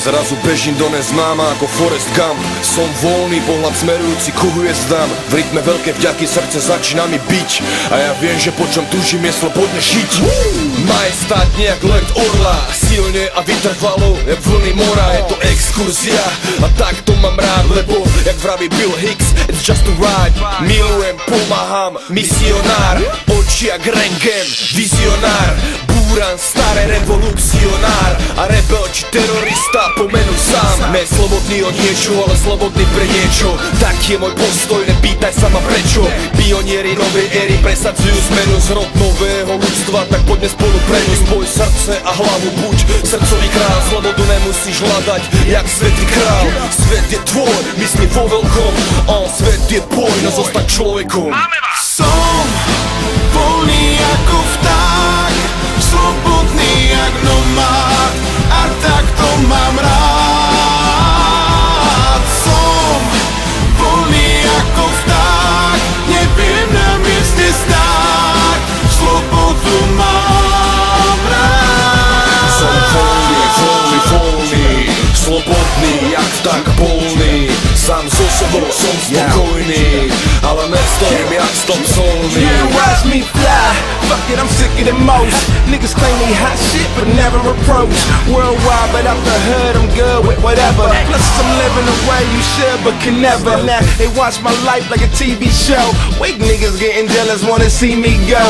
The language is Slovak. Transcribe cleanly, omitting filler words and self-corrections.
zrazu bežím do neznáma ako Forrest Gump. Som voľný, pohľad smerujúci ku hviezdám. V rytme veľké vďaky srdce začína mi biť. A ja viem, že po čom túžim je slobodne žiť. Majestátne jak let orla, silne a vytrvalo jak vlny mora. Je to exkurzia a tak to mám rád, lebo jak vraví Bill Hicks, it's just a ride. Milujem, pomáham, misionár, oči jak rentgen, vizionár. Búran, staré revolucionár a rebel či terorista po menu sám. Ne slobodný od niečo, ale slobodný pre niečo. Tak je môj postoj, nepýtaj sa ma prečo. Pionieri novej éry presadzujú zmenu z rod nového ľudstva, tak poďme spolu preňu. Spoj srdce a hlavu, buď srdcový král. Slobodu nemusíš hľadať, jak svätý král. Svet je tvoj, mysli vo veľkom. Svet je tvoj, no zostaň človekom. Som voľný ako vták, slobodný jak nomád, a tak to mám rád. Som voľný ako vták, neviem na mieste stáť, slobodu mám rád. Som voľný, voľný, voľný, slobodný jak vták polný. Sám so sebou som spokojný, ale nestojím jak stop solný. Yeah, watch me fly, fuck it, I'm sicker than most. Niggas claim they hot shit, but never approach. Worldwide, but out the hood, I'm good with whatever. Plus I'm living the way you should, but can never. Now they watch my life like a TV show. Weak niggas getting jealous, wanna see me go.